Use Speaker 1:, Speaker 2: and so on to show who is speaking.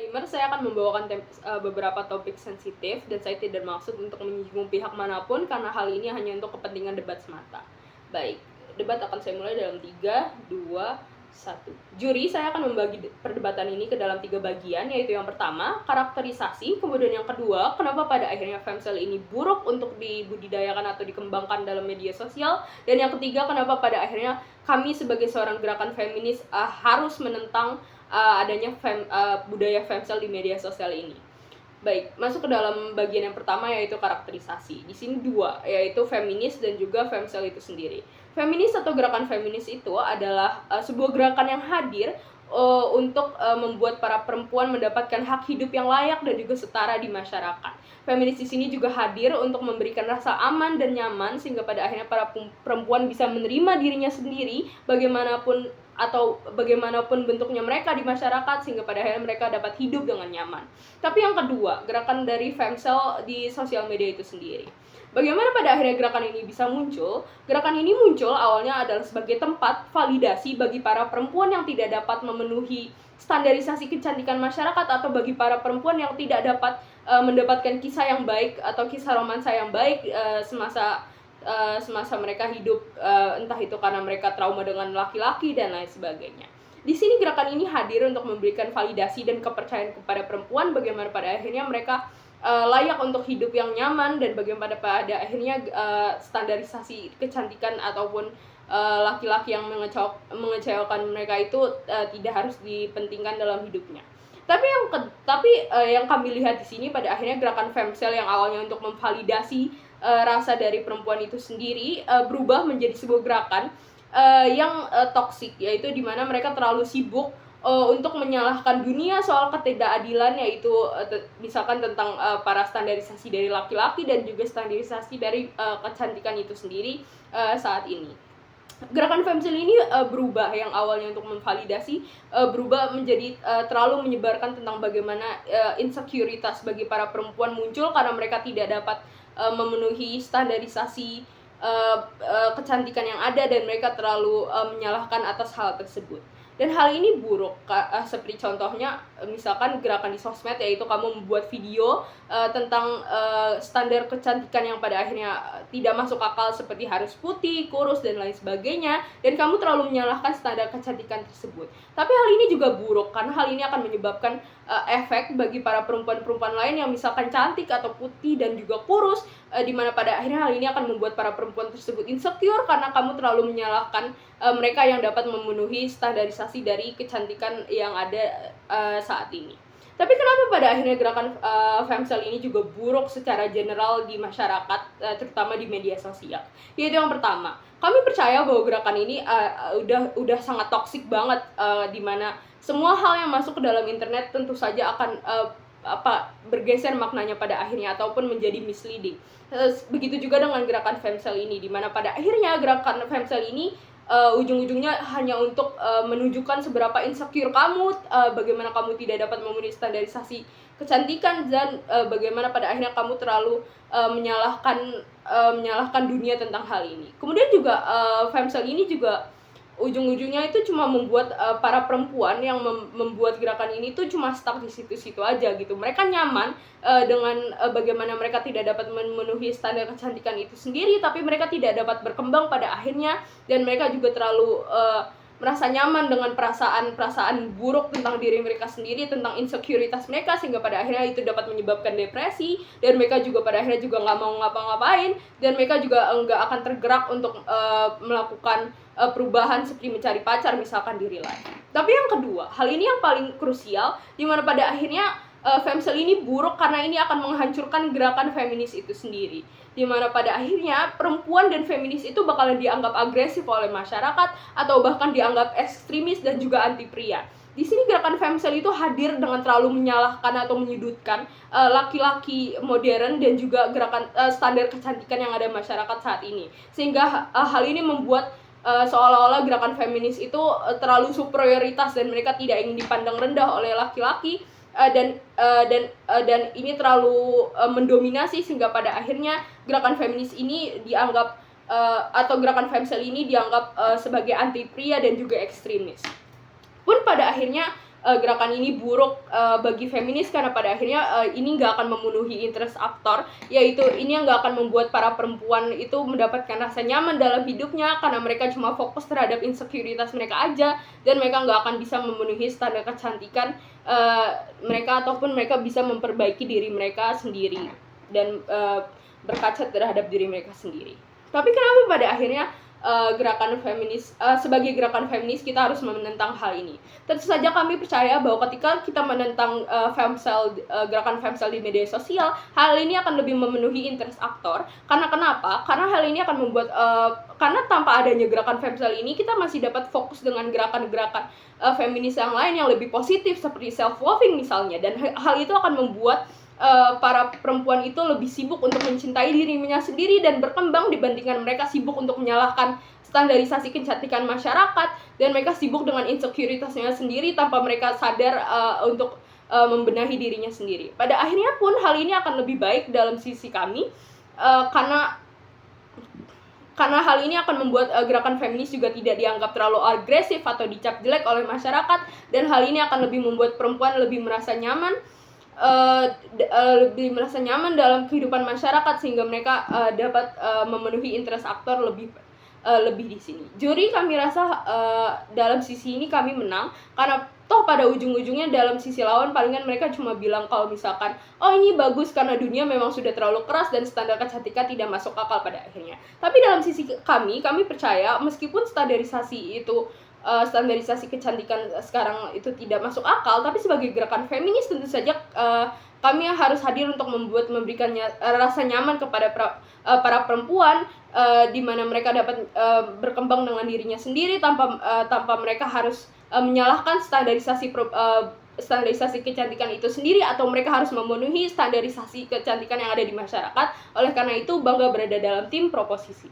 Speaker 1: disclaimer, saya akan membawakan beberapa topik sensitif dan saya tidak maksud untuk menyinggung pihak manapun karena hal ini hanya untuk kepentingan debat semata. Baik, debat akan saya mulai dalam 3, 2, 1. Juri, saya akan membagi perdebatan ini ke dalam 3 bagian, yaitu yang pertama, karakterisasi, kemudian yang kedua, kenapa pada akhirnya femcel ini buruk untuk dibudidayakan atau dikembangkan dalam media sosial, dan yang ketiga, kenapa pada akhirnya kami sebagai seorang gerakan feminis harus menentang adanya budaya femcel di media sosial ini. Baik, masuk ke dalam bagian yang pertama yaitu karakterisasi. Di sini 2, yaitu feminis dan juga femcel itu sendiri. Feminis atau gerakan feminis itu adalah sebuah gerakan yang hadir untuk membuat para perempuan mendapatkan hak hidup yang layak dan juga setara di masyarakat. Feminis di sini juga hadir untuk memberikan rasa aman dan nyaman sehingga pada akhirnya para perempuan bisa menerima dirinya sendiri bagaimanapun bentuknya mereka di masyarakat sehingga pada akhirnya mereka dapat hidup dengan nyaman. Tapi yang kedua, gerakan dari femcel di sosial media itu sendiri. Bagaimana pada akhirnya gerakan ini bisa muncul? Gerakan ini muncul awalnya adalah sebagai tempat validasi bagi para perempuan yang tidak dapat memenuhi standarisasi kecantikan masyarakat atau bagi para perempuan yang tidak dapat mendapatkan kisah yang baik atau kisah romansa yang baik semasa mereka hidup, entah itu karena mereka trauma dengan laki-laki dan lain sebagainya. Di sini gerakan ini hadir untuk memberikan validasi dan kepercayaan kepada perempuan bagaimana pada akhirnya mereka layak untuk hidup yang nyaman dan bagaimana pada akhirnya standarisasi kecantikan ataupun laki-laki yang mengecewakan mereka itu tidak harus dipentingkan dalam hidupnya. Tapi yang kami lihat di sini pada akhirnya gerakan femcel yang awalnya untuk memvalidasi rasa dari perempuan itu sendiri berubah menjadi sebuah gerakan yang toksik, yaitu di mana mereka terlalu sibuk untuk menyalahkan dunia soal ketidakadilan, yaitu misalkan tentang para standarisasi dari laki-laki dan juga standarisasi dari kecantikan itu sendiri saat ini. Gerakan femcel ini berubah yang awalnya untuk memvalidasi berubah menjadi terlalu menyebarkan tentang bagaimana insekuritas bagi para perempuan muncul karena mereka tidak dapat memenuhi standarisasi kecantikan yang ada dan mereka terlalu menyalahkan atas hal tersebut. Dan hal ini buruk, seperti contohnya misalkan gerakan di sosmed, yaitu kamu membuat video tentang standar kecantikan yang pada akhirnya tidak masuk akal seperti harus putih, kurus, dan lain sebagainya, dan kamu terlalu menyalahkan standar kecantikan tersebut. Tapi hal ini juga buruk, karena hal ini akan menyebabkan efek bagi para perempuan-perempuan lain yang misalkan cantik atau putih dan juga kurus, di mana pada akhirnya hal ini akan membuat para perempuan tersebut insecure karena kamu terlalu menyalahkan mereka yang dapat memenuhi standarisasi dari kecantikan yang ada saat ini. Tapi kenapa pada akhirnya gerakan femcel ini juga buruk secara general di masyarakat, terutama di media sosial? Yaitu yang pertama, kami percaya bahwa gerakan ini udah sangat toksik banget, di mana semua hal yang masuk ke dalam internet tentu saja akan bergeser maknanya pada akhirnya ataupun menjadi misleading. Begitu juga dengan gerakan femcel ini, di mana pada akhirnya gerakan femcel ini ujung-ujungnya hanya untuk menunjukkan seberapa insecure kamu, bagaimana kamu tidak dapat memenuhi standarisasi kecantikan, dan bagaimana pada akhirnya kamu terlalu menyalahkan dunia tentang hal ini. Kemudian juga femcel ini juga ujung-ujungnya itu cuma membuat para perempuan yang membuat gerakan ini tuh cuma stuck di situ-situ aja gitu. Mereka nyaman dengan bagaimana mereka tidak dapat memenuhi standar kecantikan itu sendiri, tapi mereka tidak dapat berkembang pada akhirnya, dan mereka juga terlalu merasa nyaman dengan perasaan buruk tentang diri mereka sendiri, tentang insekuritas mereka, sehingga pada akhirnya itu dapat menyebabkan depresi, dan mereka juga pada akhirnya juga nggak mau ngapa-ngapain, dan mereka juga nggak akan tergerak untuk melakukan perubahan seperti mencari pacar misalkan di real life. Tapi yang kedua, hal ini yang paling krusial, di mana pada akhirnya femcel ini buruk karena ini akan menghancurkan gerakan feminis itu sendiri, di mana pada akhirnya perempuan dan feminis itu bakalan dianggap agresif oleh masyarakat atau bahkan dianggap ekstremis dan juga anti pria. Di sini gerakan femcel itu hadir dengan terlalu menyalahkan atau menyudutkan laki-laki modern dan juga gerakan standar kecantikan yang ada di masyarakat saat ini, sehingga hal ini membuat seolah-olah gerakan feminis itu terlalu superioritas dan mereka tidak ingin dipandang rendah oleh laki-laki, dan ini terlalu mendominasi, sehingga pada akhirnya gerakan feminis ini dianggap atau gerakan femcel ini dianggap sebagai anti pria dan juga ekstremis. Pun pada akhirnya gerakan ini buruk bagi feminis, karena pada akhirnya ini nggak akan memenuhi interest aktor, yaitu ini yang nggak akan membuat para perempuan itu mendapatkan rasa nyaman dalam hidupnya, karena mereka cuma fokus terhadap insekuritas mereka aja, dan mereka nggak akan bisa memenuhi standar kecantikan mereka, ataupun mereka bisa memperbaiki diri mereka sendiri dan berkaca terhadap diri mereka sendiri. Tapi kenapa pada akhirnya gerakan feminis, sebagai gerakan feminis kita harus menentang hal ini? Tentu saja kami percaya bahwa ketika kita menentang gerakan femcel di media sosial, hal ini akan lebih memenuhi interest aktor. Karena kenapa? Karena hal ini akan membuat karena tanpa adanya gerakan femcel ini, kita masih dapat fokus dengan gerakan-gerakan feminis yang lain yang lebih positif seperti self-loving misalnya, dan hal itu akan membuat para perempuan itu lebih sibuk untuk mencintai dirinya sendiri dan berkembang, dibandingkan mereka sibuk untuk menyalahkan standarisasi kecantikan masyarakat, dan mereka sibuk dengan insecuritasnya sendiri tanpa mereka sadar untuk membenahi dirinya sendiri. Pada akhirnya pun hal ini akan lebih baik dalam sisi kami, karena hal ini akan membuat gerakan feminis juga tidak dianggap terlalu agresif atau dicap jelek oleh masyarakat, dan hal ini akan lebih membuat perempuan lebih merasa nyaman dalam kehidupan masyarakat, sehingga mereka dapat memenuhi interest aktor lebih di sini. Juri kami rasa dalam sisi ini kami menang, karena toh pada ujung-ujungnya dalam sisi lawan palingan mereka cuma bilang kalau misalkan oh ini bagus karena dunia memang sudah terlalu keras dan standar kecantikan tidak masuk akal pada akhirnya. Tapi dalam sisi kami percaya meskipun standarisasi kecantikan sekarang itu tidak masuk akal, tapi sebagai gerakan feminis tentu saja kami harus hadir untuk memberikannya rasa nyaman kepada para perempuan, di mana mereka dapat berkembang dengan dirinya sendiri tanpa mereka harus menyalahkan standarisasi kecantikan itu sendiri, atau mereka harus memenuhi standarisasi kecantikan yang ada di masyarakat. Oleh karena itu, bangga berada dalam tim proposisi.